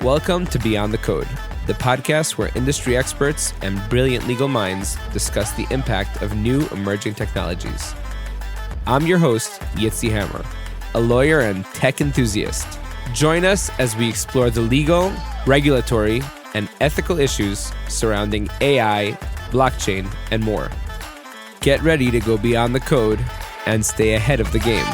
Welcome to Beyond the Code, the podcast where industry experts and brilliant legal minds discuss the impact of new emerging technologies. I'm your host, Yitzy Hammer, a lawyer and tech enthusiast. Join us as we explore the legal, regulatory, and ethical issues surrounding AI, blockchain, and more. Get ready to go beyond the code and stay ahead of the game.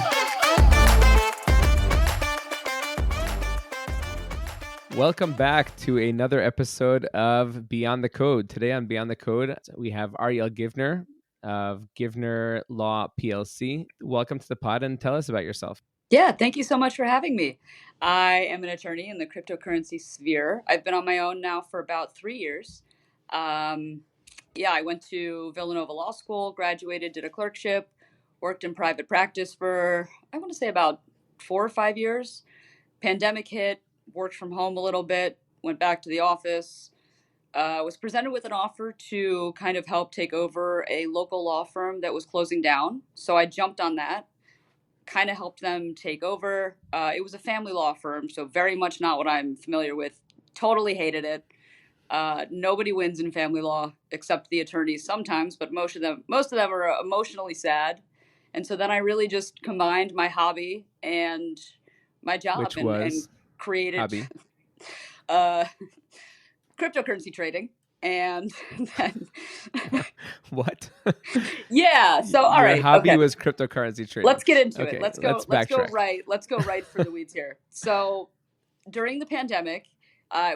Welcome back to another episode of Beyond the Code. Today on Beyond the Code, we have Ariel Givner of Givner Law PLC. Welcome to the pod and tell us about yourself. Yeah, thank you so much for having me. I am an attorney in the cryptocurrency sphere. I've been on my own now for about 3 years. I went to Villanova Law School, graduated, did a clerkship, worked in private practice for, I want to say about 4 or 5 years. Pandemic hit, worked from home a little bit, went back to the office, was presented with an offer to kind of help take over a local law firm that was closing down. So I jumped on that, kind of helped them take over. It was a family law firm, so very much not what I'm familiar with. Totally hated it. Nobody wins in family law except the attorneys sometimes, but most of them are emotionally sad. And so then I really just combined my hobby and my job and created cryptocurrency trading. And then What? Yeah. So all right. Your hobby was cryptocurrency trading. Let's get into it. Let's go right for the weeds here. So during the pandemic,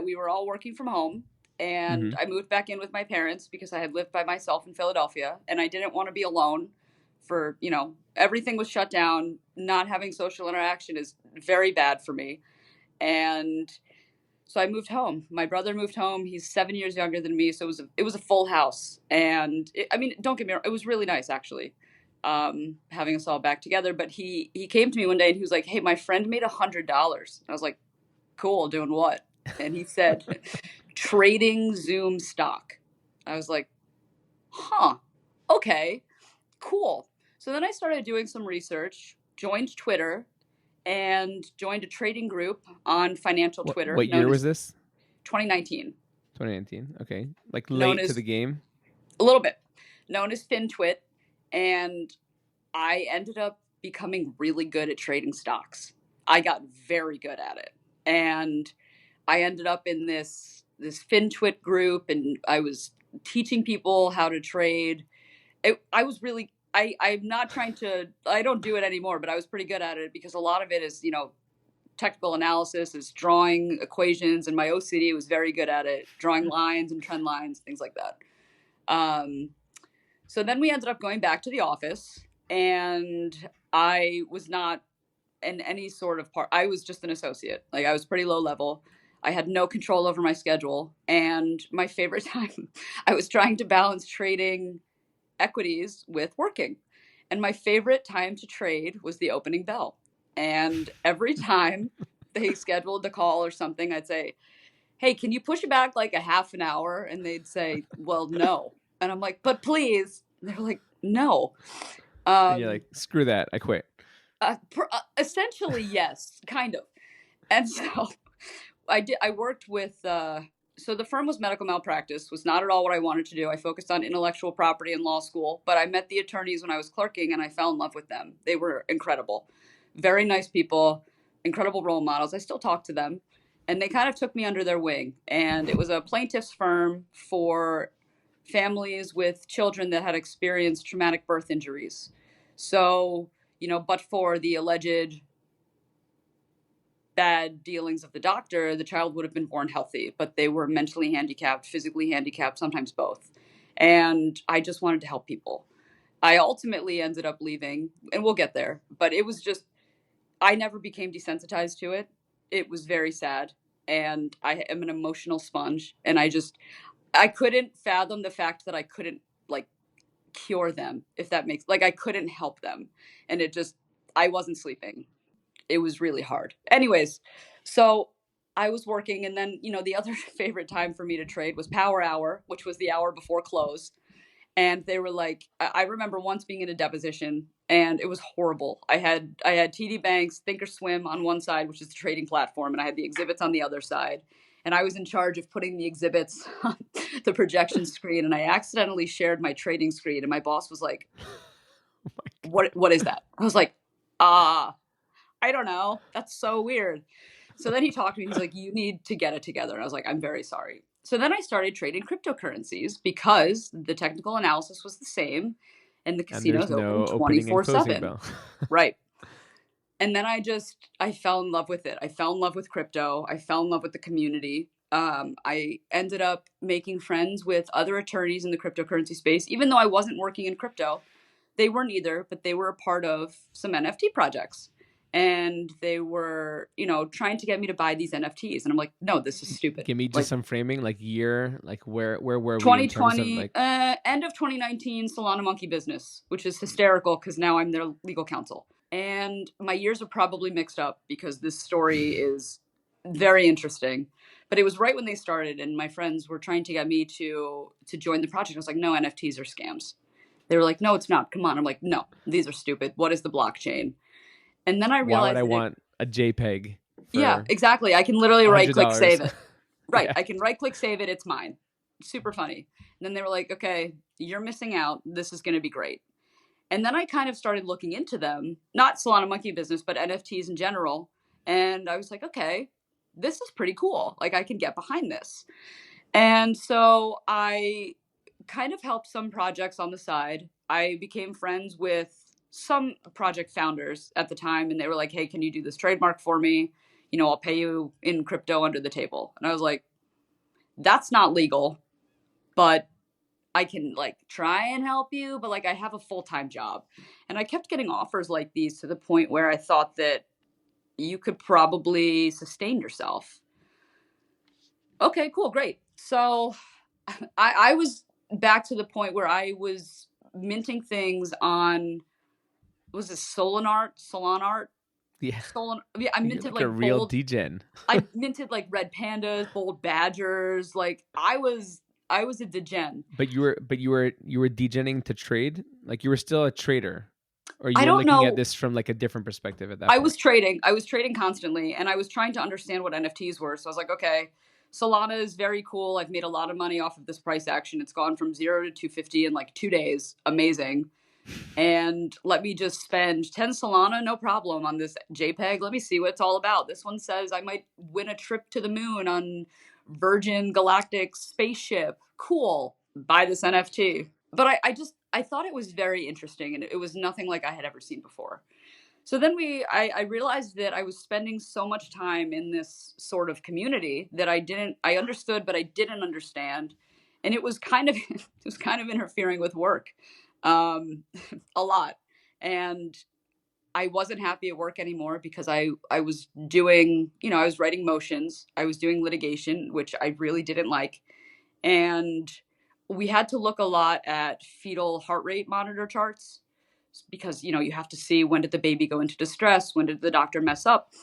we were all working from home, and I moved back in with my parents because I had lived by myself in Philadelphia, and I didn't want to be alone. For everything was shut down. Not having social interaction is very bad for me, and so I moved home. My brother moved home. He's 7 years younger than me, so it was a full house. And don't get me wrong, it was really nice actually, having us all back together. But he came to me one day and he was like, "Hey, my friend made $100." I was like, "Cool, doing what?" And he said, "Trading Zoom stock." I was like, "Huh, okay, cool." So then I started doing some research, joined Twitter, and joined a trading group on financial Twitter. What year was this? 2019. 2019. Okay. Like late to the game? A little bit. Known as FinTwit. And I ended up becoming really good at trading stocks. I got very good at it. And I ended up in this FinTwit group, and I was teaching people how to trade. I'm not trying to, I don't do it anymore, but I was pretty good at it because a lot of it is, technical analysis, is drawing equations, and my OCD was very good at it, drawing lines and trend lines, things like that. So then we ended up going back to the office, and I was not in any sort of part. I was just an associate. Like, I was pretty low level. I had no control over my schedule. And my favorite time, I was trying to balance trading equities with working. And my favorite time to trade was the opening bell. And every time they scheduled the call or something, I'd say, "Hey, can you push it back like a half an hour?" And they'd say, "Well, no." And I'm like, "But please." And they're like, "No." And you're like, "Screw that, I quit." Essentially, yes, kind of. And so I worked with, so the firm was medical malpractice, was not at all what I wanted to do. I focused on intellectual property in law school, but I met the attorneys when I was clerking, and I fell in love with them. They were incredible. Very nice people, incredible role models. I still talk to them, and they kind of took me under their wing. And it was a plaintiff's firm for families with children that had experienced traumatic birth injuries. So, but for the alleged bad dealings of the doctor, the child would have been born healthy, but they were mentally handicapped, physically handicapped, sometimes both. And I just wanted to help people. I ultimately ended up leaving, and we'll get there, but it was just, I never became desensitized to it. It was very sad. And I am an emotional sponge. And I couldn't fathom the fact that I couldn't cure them, if that makes, I couldn't help them. And I wasn't sleeping. It was really hard. Anyways, so I was working, and then, the other favorite time for me to trade was power hour, which was the hour before close. And they were like, I remember once being in a deposition, and it was horrible. I had TD Bank's Thinkorswim on one side, which is the trading platform, and I had the exhibits on the other side. And I was in charge of putting the exhibits on the projection screen, and I accidentally shared my trading screen, and my boss was like, what is that? I was like, I don't know. That's so weird. So then he talked to me. He's like, you need to get it together. And I was like, I'm very sorry. So then I started trading cryptocurrencies because the technical analysis was the same and the casino's open 24/7. Right. And then I fell in love with it. I fell in love with crypto. I fell in love with the community. I ended up making friends with other attorneys in the cryptocurrency space, even though I wasn't working in crypto. They weren't either, but they were a part of some NFT projects. And they were, trying to get me to buy these NFTs. And I'm like, no, this is stupid. Give me just some framing, like year, like where were we 2020, in terms of like... end of 2019, Solana monkey business, which is hysterical because now I'm their legal counsel. And my years are probably mixed up because this story is very interesting. But it was right when they started and my friends were trying to get me to join the project. I was like, no, NFTs are scams. They were like, no, it's not. Come on. I'm like, no, these are stupid. What is the blockchain? And then I realized, why would I want a JPEG? Yeah, exactly. I can literally right click save it. Right. Yeah. I can right click save it. It's mine. Super funny. And then they were like, okay, you're missing out. This is going to be great. And then I kind of started looking into them, not Solana monkey business, but NFTs in general. And I was like, okay, this is pretty cool. Like I can get behind this. And so I kind of helped some projects on the side. I became friends with some project founders at the time, and they were like, hey, can you do this trademark for me? I'll pay you in crypto under the table. And I was like, that's not legal, but I can try and help you, but I have a full-time job. And I kept getting offers like these to the point where I thought that you could probably sustain yourself. Okay, cool, great. So I was back to the point where I was minting things on, was this Solana art? Yeah. I minted a real degen. I minted red pandas, bold badgers. I was a degen. But you were degening to trade? Like you were still a trader? Or you were looking at this from a different perspective at that point? I was trading constantly, and I was trying to understand what NFTs were. So I was like, okay, Solana is very cool. I've made a lot of money off of this price action. It's gone from 0 to 250 in 2 days. Amazing. And let me just spend 10 Solana, no problem, on this JPEG. Let me see what it's all about. This one says I might win a trip to the moon on Virgin Galactic spaceship. Cool. Buy this NFT. But I thought it was very interesting, and it was nothing like I had ever seen before. So then I realized that I was spending so much time in this sort of community that I understood, but I didn't understand. And it was kind of interfering with work. A lot. And I wasn't happy at work anymore because I was doing, I was writing motions. I was doing litigation, which I really didn't like. And we had to look a lot at fetal heart rate monitor charts because, you have to see when did the baby go into distress? When did the doctor mess up?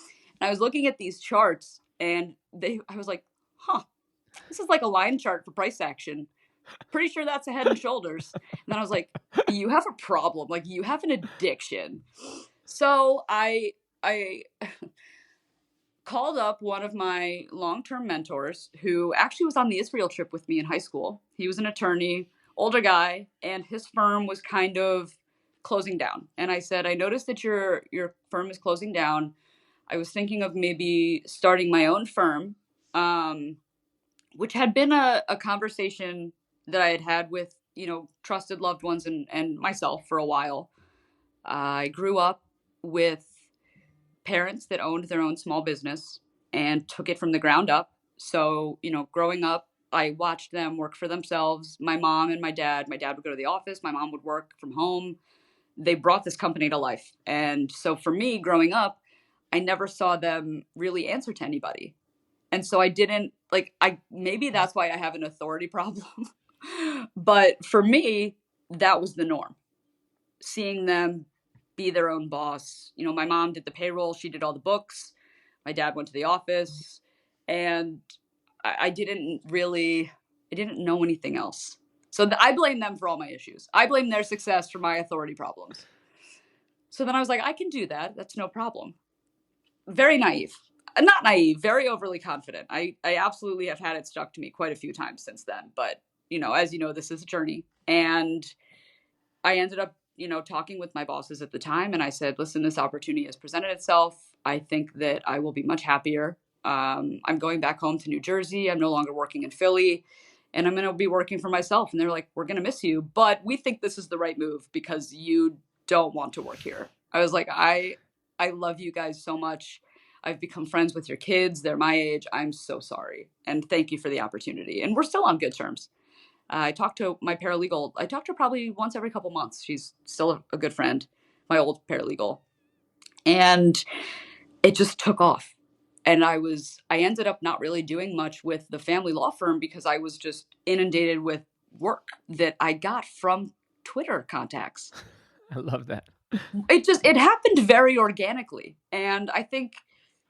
And I was looking at these charts and I was like, this is like a line chart for price action. Pretty sure that's a Head and Shoulders. And then I was like, you have a problem. You have an addiction. So I called up one of my long-term mentors who actually was on the Israel trip with me in high school. He was an attorney, older guy, and his firm was kind of closing down. And I said, I noticed that your firm is closing down. I was thinking of maybe starting my own firm, which had been a conversation that I had with, trusted loved ones and myself for a while. I grew up with parents that owned their own small business and took it from the ground up. So, growing up, I watched them work for themselves. My mom and my dad would go to the office. My mom would work from home. They brought this company to life. And so for me, growing up, I never saw them really answer to anybody. And so I didn't maybe that's why I have an authority problem. But for me, that was the norm. Seeing them be their own boss. My mom did the payroll. She did all the books. My dad went to the office. And I didn't know anything else. So I blame them for all my issues. I blame their success for my authority problems. So then I was like, I can do that. That's no problem. Very naive. Not naive, very overly confident. I absolutely have had it stuck to me quite a few times since then. But, as you know, this is a journey. And I ended up, talking with my bosses at the time. And I said, listen, this opportunity has presented itself. I think that I will be much happier. I'm going back home to New Jersey. I'm no longer working in Philly. And I'm going to be working for myself. And they're like, we're going to miss you. But we think this is the right move because you don't want to work here. I was like, I love you guys so much. I've become friends with your kids. They're my age. I'm so sorry. And thank you for the opportunity. And we're still on good terms. I talked to my paralegal. I talk to her probably once every couple months. She's still a good friend, my old paralegal. And it just took off. And I ended up not really doing much with the family law firm because I was just inundated with work that I got from Twitter contacts. I love that. It happened very organically. And I think,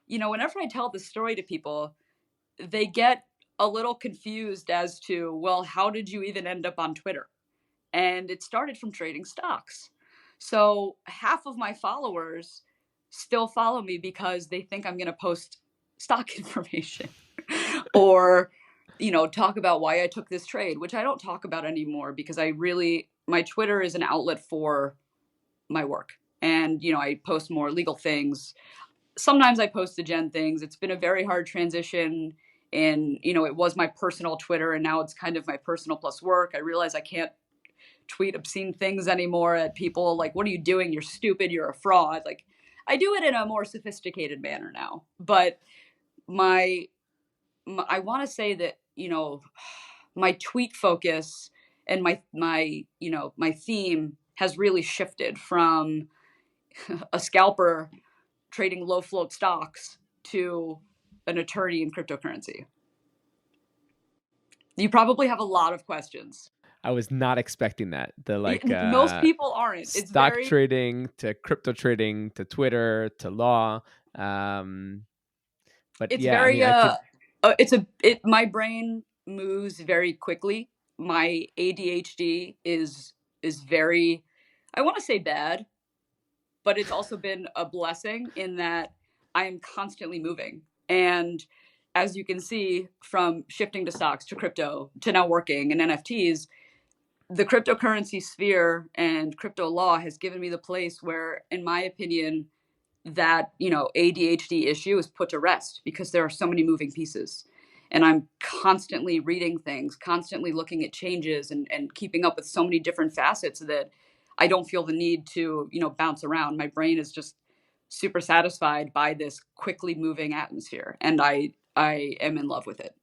whenever I tell this story to people, they get a little confused as to, well, how did you even end up on Twitter? And it started from trading stocks. So half of my followers still follow me because they think I'm going to post stock information or, talk about why I took this trade, which I don't talk about anymore because my Twitter is an outlet for my work. And, I post more legal things. Sometimes I post Gen things. It's been a very hard transition. And, it was my personal Twitter and now it's kind of my personal plus work. I realize I can't tweet obscene things anymore at people like, what are you doing? You're stupid. You're a fraud. Like, I do it in a more sophisticated manner now. But I want to say that, my tweet focus and my theme has really shifted from a scalper trading low float stocks to an attorney in cryptocurrency. You probably have a lot of questions. I was not expecting that. Most people aren't. It's stock trading to crypto trading to Twitter to law. But it's yeah, my brain moves very quickly. My ADHD is very, I want to say bad, but it's also been a blessing in that I am constantly moving. And as you can see from shifting to stocks to crypto to now working in NFTs, the cryptocurrency sphere and crypto law has given me the place where, in my opinion, that, ADHD issue is put to rest because there are so many moving pieces. And I'm constantly reading things, constantly looking at changes and keeping up with so many different facets that I don't feel the need to, bounce around. My brain is just super satisfied by this quickly moving atmosphere. And I am in love with it.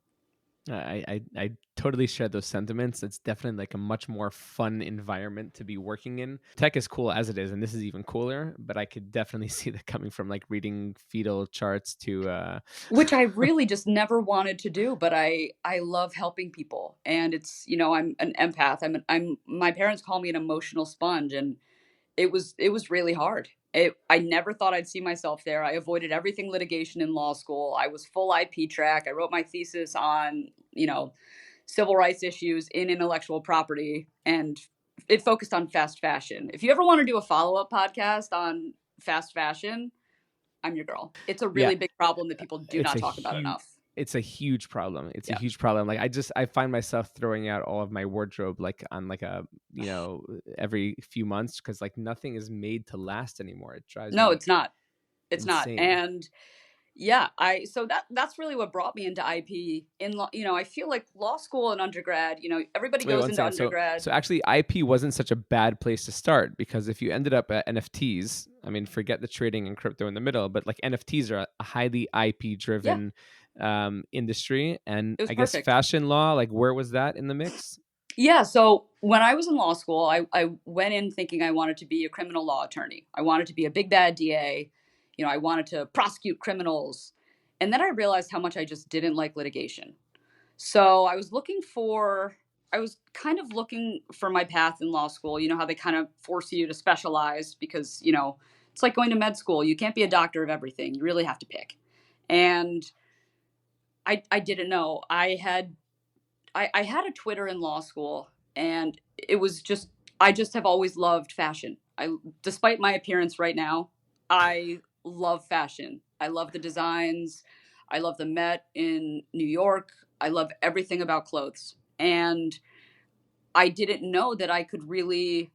I totally share those sentiments. It's definitely like a much more fun environment to be working in. Tech is cool as it is, and this is even cooler, but I could definitely see that coming from like reading fetal charts to which I really just never wanted to do, but I love helping people. And it's, I'm an empath. My parents call me an emotional sponge, and it was really hard. I never thought I'd see myself there. I avoided everything litigation in law school. I was full IP track. I wrote my thesis on, civil rights issues in intellectual property, and it focused on fast fashion. If you ever want to do a follow-up podcast on fast fashion, I'm your girl. It's a really big problem that people do not talk about enough. It's a huge problem. It's a huge problem. Like I find myself throwing out all of my wardrobe like on like a, every few months because like nothing is made to last anymore. It drives me it's not. It's insane. not. And so that's really what brought me into IP in law. I feel like law school and undergrad, everybody goes into undergrad. So actually IP wasn't such a bad place to start because if you ended up at NFTs, I mean, forget the trading and crypto in the middle, but like NFTs are a highly IP driven industry. And I guess fashion law, like where was that in the mix? Yeah. So when I was in law school, I went in thinking I wanted to be a criminal law attorney. I wanted to be a big bad DA. I wanted to prosecute criminals. And then I realized how much I just didn't like litigation. So I was kind of looking for my path in law school. You know how they kind of force you to specialize because, it's like going to med school. You can't be a doctor of everything. You really have to pick. And I didn't know. I had a Twitter in law school, and it was just, I just have always loved fashion. Despite my appearance right now, I love fashion. I love the designs. I love the Met in New York. I love everything about clothes. And I didn't know that I could really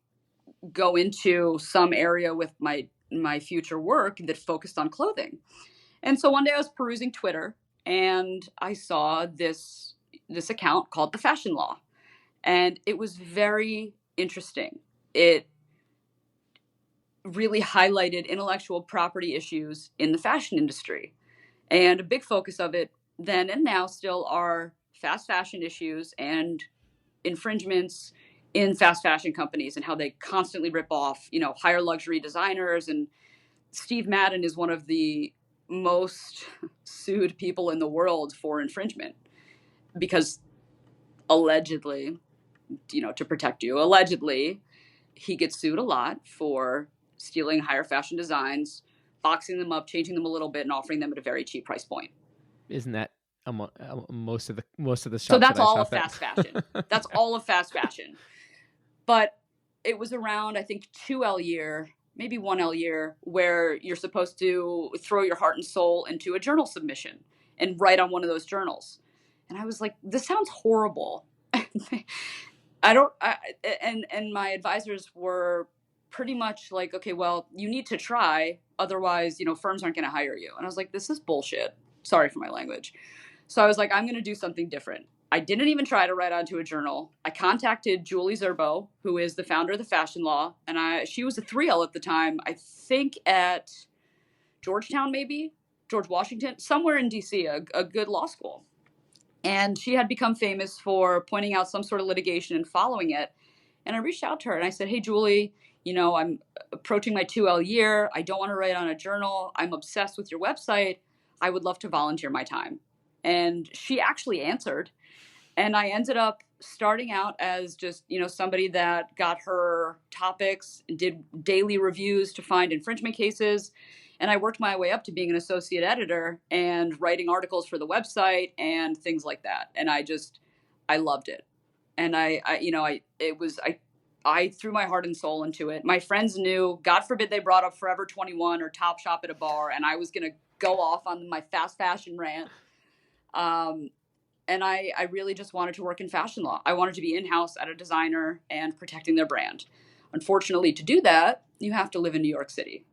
go into some area with my future work that focused on clothing. And so one day I was perusing Twitter and I saw this account called The Fashion Law. And it was very interesting. It really highlighted intellectual property issues in the fashion industry. And a big focus of it then and now still are fast fashion issues and infringements in fast fashion companies and how they constantly rip off, higher luxury designers. And Steve Madden is one of the most sued people in the world for infringement because allegedly, to protect you, allegedly, he gets sued a lot for stealing higher fashion designs, boxing them up, changing them a little bit, and offering them at a very cheap price point. Isn't that most of the shops? So that's all of fast fashion. That's all of fast fashion. But it was around, I think, 2L year, maybe 1L year, where you're supposed to throw your heart and soul into a journal submission and write on one of those journals. And I was like, this sounds horrible. And my advisors were pretty much like, okay, well, you need to try. Otherwise, firms aren't going to hire you. And I was like, this is bullshit. Sorry for my language. So I was like, I'm going to do something different. I didn't even try to write onto a journal. I contacted Julie Zerbo, who is the founder of the Fashion Law. And she was a 3L at the time, I think at Georgetown, maybe, George Washington, somewhere in DC, a good law school. And she had become famous for pointing out some sort of litigation and following it. And I reached out to her and I said, hey, Julie, I'm approaching my 2L year. I don't want to write on a journal. I'm obsessed with your website. I would love to volunteer my time. And she actually answered. And I ended up starting out as just, somebody that got her topics, did daily reviews to find infringement cases. And I worked my way up to being an associate editor and writing articles for the website and things like that. And I loved it. And I threw my heart and soul into it. My friends knew, God forbid they brought up Forever 21 or Topshop at a bar, and I was going to go off on my fast fashion rant. And I really just wanted to work in fashion law. I wanted to be in-house at a designer and protecting their brand. Unfortunately, to do that, you have to live in New York City.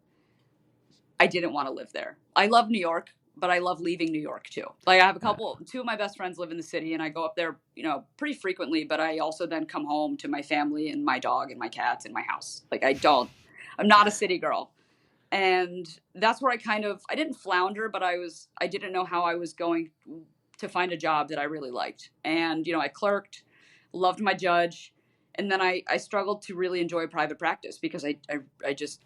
I didn't want to live there. I love New York, but I love leaving New York too. Like I have two of my best friends live in the city and I go up there, pretty frequently, but I also then come home to my family and my dog and my cats and my house. Like I'm not a city girl. And that's where I didn't flounder, but I didn't know how I was going to find a job that I really liked. And, I clerked, loved my judge. And then I struggled to really enjoy private practice because it just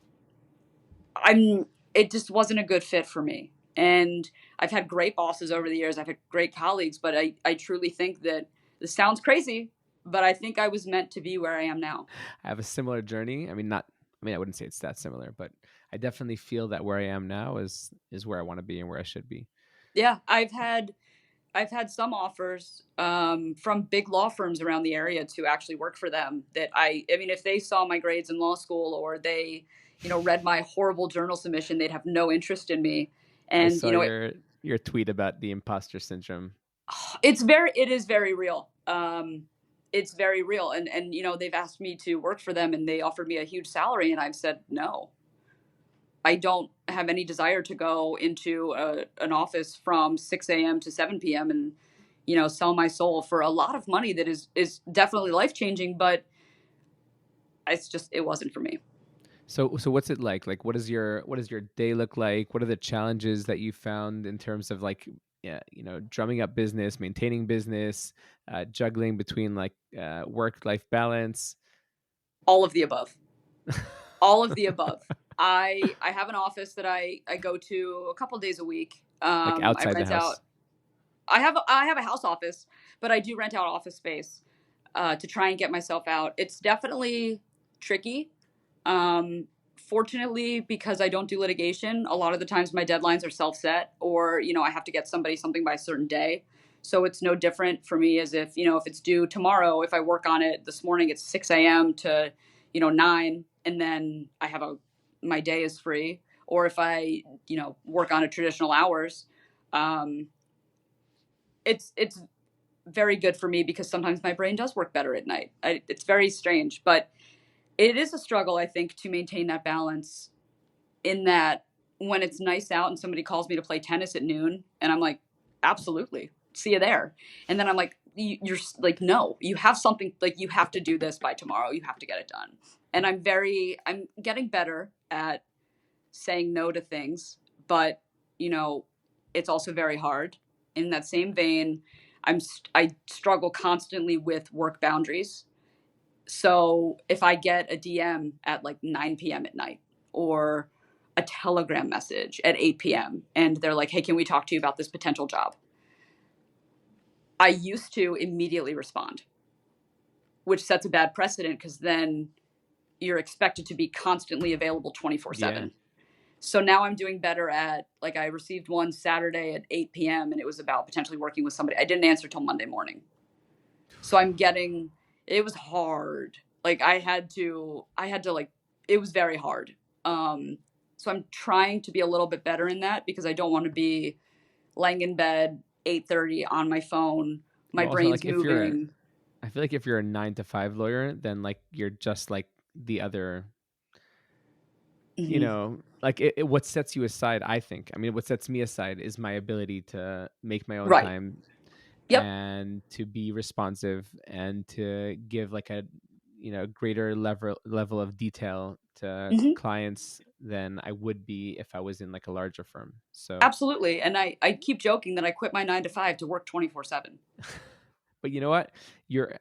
wasn't a good fit for me. And I've had great bosses over the years. I've had great colleagues, but I truly think that this sounds crazy, but I think I was meant to be where I am now. I have a similar journey. I wouldn't say it's that similar, but I definitely feel that where I am now is where I want to be and where I should be. Yeah. I've had some offers from big law firms around the area to actually work for them that if they saw my grades in law school or they, read my horrible journal submission, they'd have no interest in me. And I saw your tweet about the imposter syndrome. It is very real. It's very real. And they've asked me to work for them and they offered me a huge salary. And I've said, no, I don't have any desire to go into an office from 6 a.m. to 7 p.m. and, sell my soul for a lot of money that is definitely life-changing, but it wasn't for me. So what's it like? Like, what does your day look like? What are the challenges that you found in terms of drumming up business, maintaining business, juggling between work-life balance? All of the above. All of the above. I have an office that I go to a couple days a week. Outside the house. I have a house office, but I do rent out office space to try and get myself out. It's definitely tricky. Fortunately, because I don't do litigation, a lot of the times my deadlines are self-set or, I have to get somebody something by a certain day. So it's no different for me as if it's due tomorrow, if I work on it this morning, it's 6 a.m. to, 9. and then my day is free. Or if I, work on a traditional hours, it's very good for me because sometimes my brain does work better at night. It's very strange, but it is a struggle, I think, to maintain that balance, in that when it's nice out and somebody calls me to play tennis at noon and I'm like, absolutely, see you there. And then I'm like, you're like, no, you have something, like, you have to do this by tomorrow. You have to get it done. And I'm getting better at saying no to things, but it's also very hard. In that same vein, I struggle constantly with work boundaries. So if I get a DM at like 9 p.m. at night, or a Telegram message at 8 p.m. and they're like, hey, can we talk to you about this potential job? I used to immediately respond, which sets a bad precedent because then you're expected to be constantly available 24/7. Yeah. So now I'm doing better at, like, I received one Saturday at 8 p.m. and it was about potentially working with somebody. I didn't answer till Monday morning. So it was hard. Like I had to like, it was very hard. So I'm trying to be a little bit better in that because I don't want to be laying in bed 8:30 on my phone. My brain's moving. I feel like if you're a 9 to 5 lawyer, then like you're just like the other, like what sets you aside, I think. I mean, what sets me aside is my ability to make my own time. Yep. And to be responsive and to give like a greater level of detail to clients than I would be if I was in like a larger firm. So absolutely. And I keep joking that I quit my 9 to 5 to work 24/7. But you know what?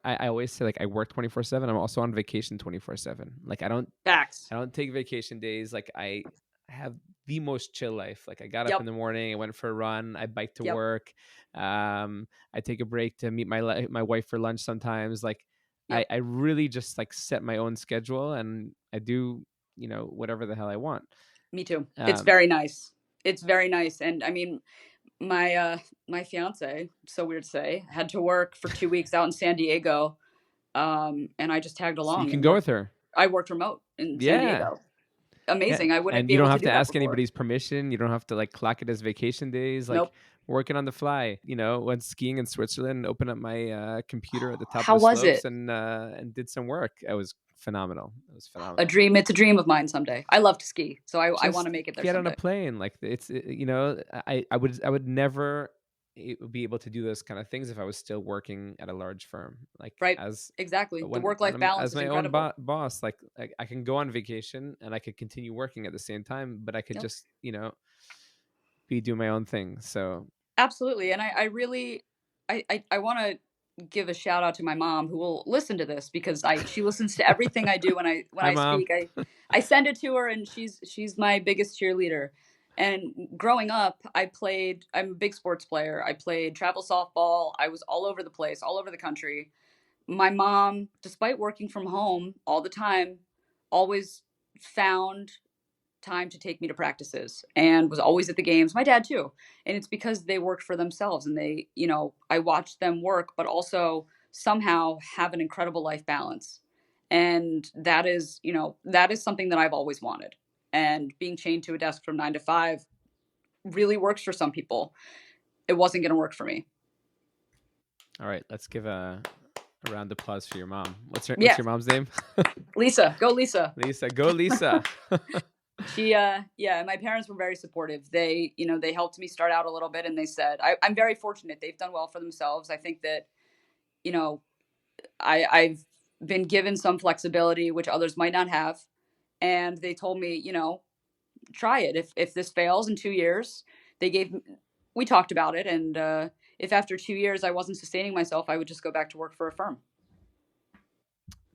I always say, like, I work 24/7. I'm also on vacation 24/7. Like I don't take vacation days. Like I have the most chill life. Like I got up in the morning, I went for a run, I biked to work. I take a break to meet my wife for lunch sometimes. Like I really just like set my own schedule and I do, whatever the hell I want. Me too. It's very nice. It's very nice. And I mean, my fiance, so weird to say, had to work for 2 weeks out in San Diego. And I just tagged along. So you can go with her. I worked remote in San Diego. Amazing. I wouldn't and be you able don't have to ask anybody's permission. You don't have to like clock it as vacation days. Like working on the fly. Went skiing in Switzerland, opened up my computer at the top of the slopes and did some work. It was phenomenal. It was phenomenal. It's a dream of mine someday. I love to ski, so I want to make it there. Get someday. On a plane. Like it's I would never be able to do those kind of things if I was still working at a large firm. Like exactly. The work-life balance as my own boss. Like I can go on vacation and I could continue working at the same time, but I could just be doing my own thing. So absolutely. And I really I want to give a shout out to my mom, who will listen to this because she listens to everything I do when I speak. I send it to her and she's my biggest cheerleader. And growing up, I'm a big sports player. I played travel softball. I was all over the place, all over the country. My mom, despite working from home all the time, always found time to take me to practices and was always at the games. My dad too. And it's because they worked for themselves and they, I watched them work, but also somehow have an incredible life balance. And that is something that I've always wanted. And being chained to a desk from 9 to 5 really works for some people. It wasn't going to work for me. All right, let's give a round of applause for your mom. What's your mom's name? Lisa. Go Lisa. Lisa. Go Lisa. She, my parents were very supportive. They, they helped me start out a little bit and they said, I'm very fortunate. They've done well for themselves. I think that, I've been given some flexibility, which others might not have. And they told me, try it. If this fails in 2 years, we talked about it. And if after 2 years I wasn't sustaining myself, I would just go back to work for a firm.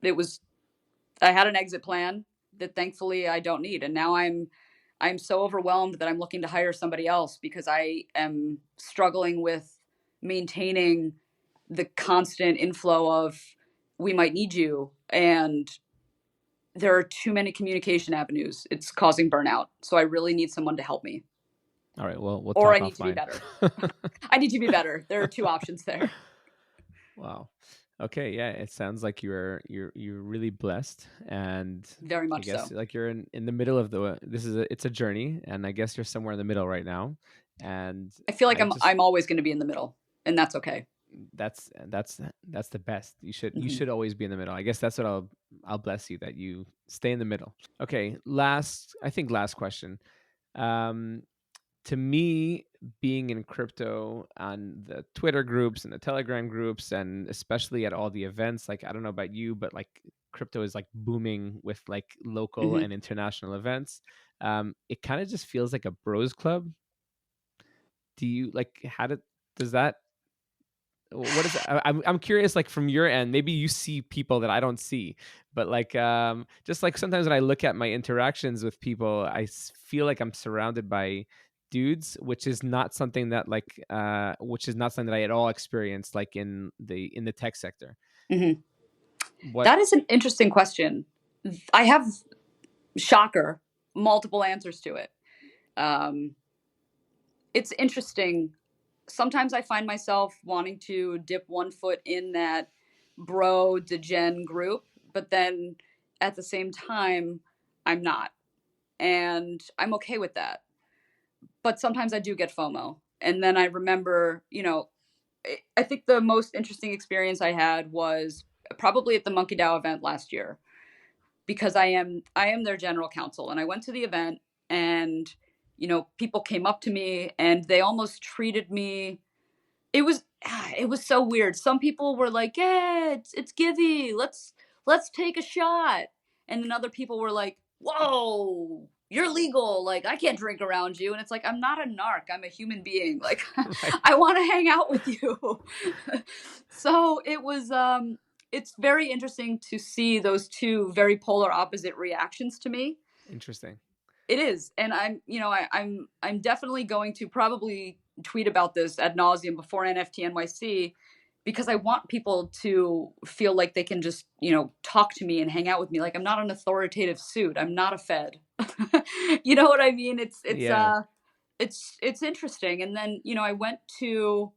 I had an exit plan that thankfully I don't need. And now I'm so overwhelmed that I'm looking to hire somebody else because I am struggling with maintaining the constant inflow of, we might need you. And there are too many communication avenues. It's causing burnout. So I really need someone to help me. All right. Well, we'll or talk I need offline. To be better. I need to be better. There are two options there. Wow. Okay, yeah, it sounds like you're really blessed, and very much I guess so. like you're in the middle of it's a journey, and I guess you're somewhere in the middle right now, and I feel like I just I'm always going to be in the middle, and that's okay. that's the best. You Mm-hmm. should always be in the middle. I guess that's what I'll bless you, that you stay in the middle. Okay, last question. Um, to me, being in crypto on the Twitter groups and the Telegram groups, and especially at all the events, like I don't know about you, but like crypto is like booming with like local Mm-hmm. and international events. It kind of just feels like a bros club. Do you like does that what is that? I'm curious, like from your end, maybe you see people that I don't see, but like just like sometimes when I look at my interactions with people, feel like I'm surrounded by dudes, which is not something that which is not something that I at all experienced like in the tech sector. Mm-hmm. What That is an interesting question. I have, shocker, multiple answers to it. It's interesting. Sometimes I find myself wanting to dip one foot in that bro degen group, but then at the same time, I'm not. And I'm okay with that. But sometimes I do get FOMO. And then I remember, I think the most interesting experience I had was probably at the Monkey DAO event last year, because I am their general counsel, and I went to the event, and people came up to me and they almost treated me, it was so weird. Some people were like, "Yeah, it's Givy. Let's take a shot." And then other people were like, "Whoa, you're legal. Like, I can't drink around you." And it's like, I'm not a narc. I'm a human being. Like, right. I want to hang out with you. So it's very interesting to see those two very polar opposite reactions to me. Interesting. It is, and I'm definitely going to probably tweet about this ad nauseum before NFT NYC, because I want people to feel like they can just talk to me and hang out with me. Like, I'm not an authoritative suit. I'm not a Fed. You know what I mean? Yeah. It's interesting. And then I went to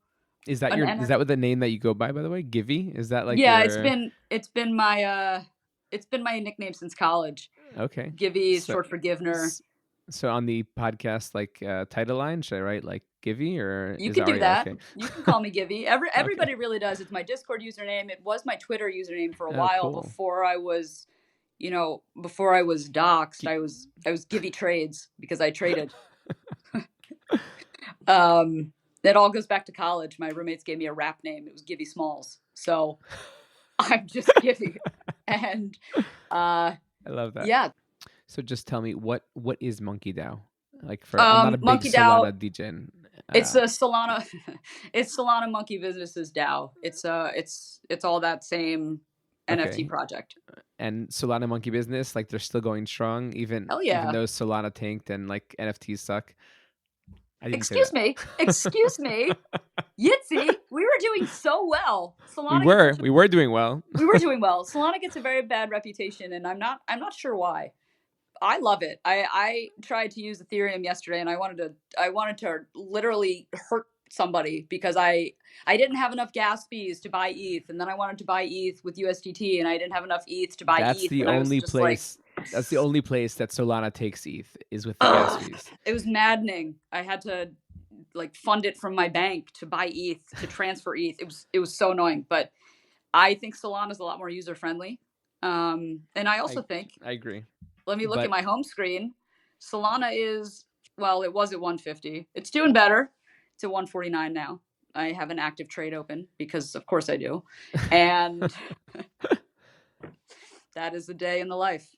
Is that an is that what the name that you go by the way? Givy? Is that like yeah. your It's been my nickname since college. Okay. Givy is short for Givner. So on the podcast, like title line, should I write like Givy, or You is can do Ariel that. okay? You can call me Givy. Everybody Okay. really does. It's my Discord username. It was my Twitter username for a Oh, while cool. before I was, doxxed. I was Givy Trades because I traded. That all goes back to college. My roommates gave me a rap name. It was Givy Smalls. So I'm just Givy. And I love that. yeah. So just tell me what is Monkey DAO? Like I'm not a big Monkey DAO. Solana degen. It's a Solana. It's Solana Monkey Businesses DAO. It's all that same NFT project. And Solana Monkey Business, like they're still going strong, even Hell yeah. even though Solana tanked and like NFTs suck. I didn't Excuse say that. Excuse me. Yitzy, we were doing so well. Solana we were doing well. We were doing well. Solana gets a very bad reputation, and I'm not sure why. I love it. I tried to use Ethereum yesterday, and I wanted to literally hurt somebody because I didn't have enough gas fees to buy ETH, and then I wanted to buy ETH with USDT, and I didn't have enough ETH to buy ETH. That's the only place. That's the only place that Solana takes ETH is with the gas fees. It was maddening. I had to fund it from my bank to buy ETH, to transfer ETH. It was so annoying, but I think Solana is a lot more user friendly. And I also think I agree. Let me look at my home screen. Solana is, well, it was at 150. It's doing better. It's at 149 now. I have an active trade open because, of course, I do. And that is a day in the life.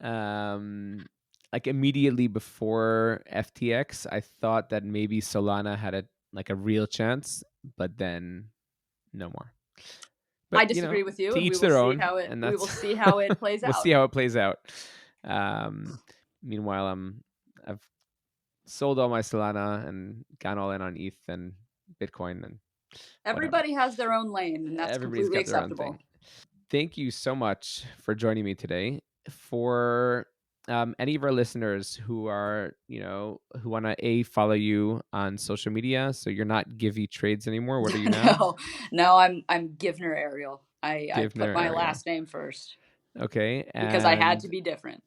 Like immediately before FTX, I thought that maybe Solana had a real chance, but then no more. But, I disagree with you. To each their own. We will see how it plays out. We'll see how it plays out. Meanwhile, I've sold all my Solana and gone all in on ETH and Bitcoin, and everybody has their own lane, and that's completely acceptable. Thank you so much for joining me today. For any of our listeners who are, who want to follow you on social media, so you're not Givey Trades anymore. What are you now? No, I'm Givner Ariel. I put my Ariel. last name first. Okay. Because I had to be different.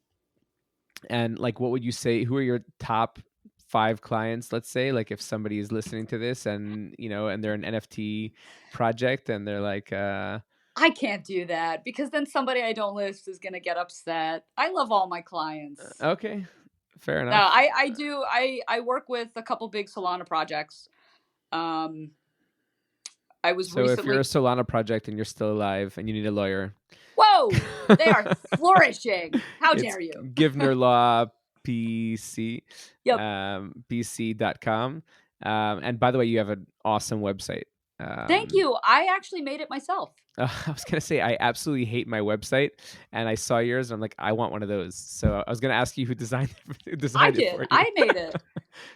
And like, what would you say? Who are your top 5 clients? Let's say, like, if somebody is listening to this and and they're an NFT project and they're like, I can't do that because then somebody I don't list is gonna get upset. I love all my clients. Okay, fair enough. No, I do. I work with a couple big Solana projects. I was so recently... if you're a Solana project and you're still alive and you need a lawyer, whoa, they are flourishing. How dare you? Givner Law PLC. Yep. BC.com. And by the way, you have an awesome website. Thank you. I actually made it myself. I was going to say, I absolutely hate my website, and I saw yours and I'm like, I want one of those. So I was going to ask you who designed it for you. I made it.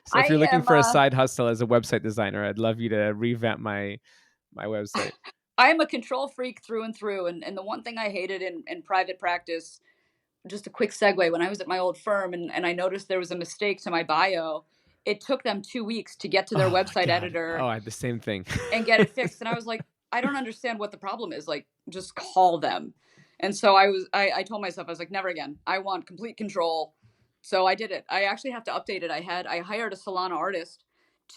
So if you're looking for a side hustle as a website designer, I'd love you to revamp my website. I am a control freak through and through. And the one thing I hated in private practice, just a quick segue, when I was at my old firm and I noticed there was a mistake to my bio, it took them 2 weeks to get to their website editor. Oh, I had the same thing. And get it fixed. And I was like, I don't understand what the problem is. Like, just call them. And so I told myself, I was like, never again. I want complete control. So I did it. I actually have to update it. I hired a Solana artist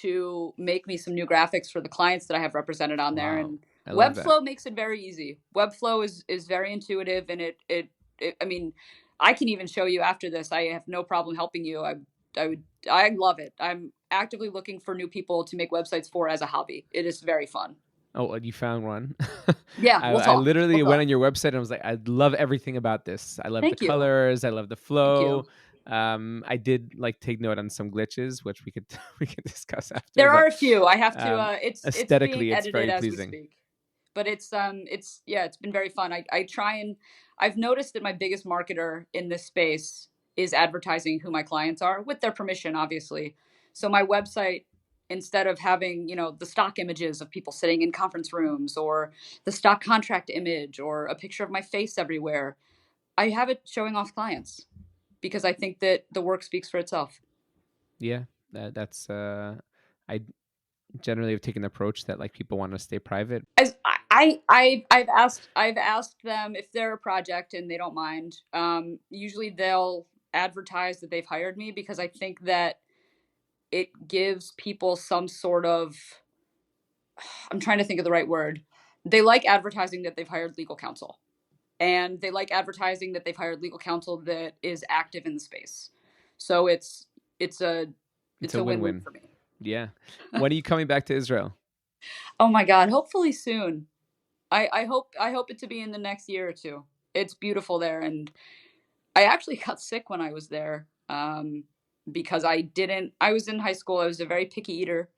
to make me some new graphics for the clients that I have represented on there. And Webflow makes it very easy. Webflow is very intuitive, and it I mean, I can even show you after this. I have no problem helping you. I love it. I'm actively looking for new people to make websites for as a hobby. It is very fun. Oh, you found one? Yeah, I literally went on your website and I was like, I love everything about this. I love the colors. I love the flow. I did take note on some glitches, which we could discuss after. There are a few. I have to. Aesthetically, it's very as pleasing. We speak. But it's been very fun. I try and I've noticed that my biggest marketer in this space is advertising who my clients are with their permission, obviously. So my website, instead of having, the stock images of people sitting in conference rooms or the stock contract image or a picture of my face everywhere, I have it showing off clients because I think that the work speaks for itself. Yeah, that's I generally have taken the approach that people want to stay private. I've asked them if they're a project and they don't mind. Usually they'll advertise that they've hired me because I think that it gives people some sort of, I'm trying to think of the right word. They like advertising that they've hired legal counsel, and they like advertising that they've hired legal counsel that is active in the space. So it's a win-win for me. Yeah. When are you coming back to Israel? Oh my God, hopefully soon. I hope it to be in the next year or two. It's beautiful there, and I actually got sick when I was there because I was in high school. I was a very picky eater,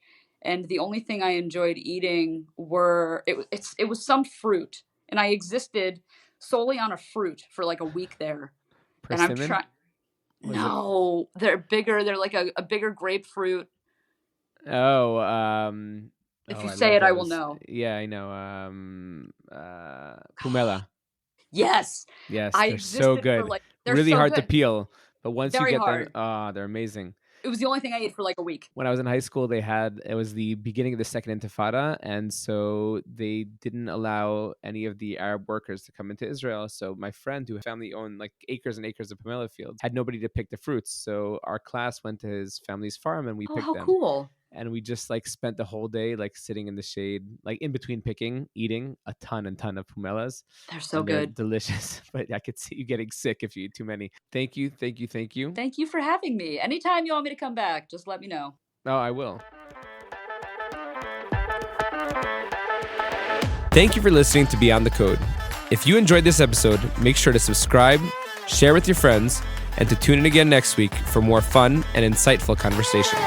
and the only thing I enjoyed eating it was some fruit, and I existed solely on a fruit for a week there. Persimmon? And I'm trying. No, they're bigger. They're like a bigger grapefruit. Oh, if you say it, I will know. Yeah, I know. Pumela. Yes. They're so good. They're really hard to peel, but once you get them, they're amazing. It was the only thing I ate for a week. When I was in high school, it was the beginning of the second Intifada, and so they didn't allow any of the Arab workers to come into Israel. So my friend, who family owned acres and acres of pomelo fields, had nobody to pick the fruits. So our class went to his family's farm and we picked them. Oh, how cool. And we just spent the whole day sitting in the shade, in between picking, eating a ton of pomelas. They're so good. They're delicious, but I could see you getting sick if you eat too many. Thank you. Thank you for having me. Anytime you want me to come back, just let me know. Oh, I will. Thank you for listening to Beyond the Code. If you enjoyed this episode, make sure to subscribe, share with your friends, and to tune in again next week for more fun and insightful conversation.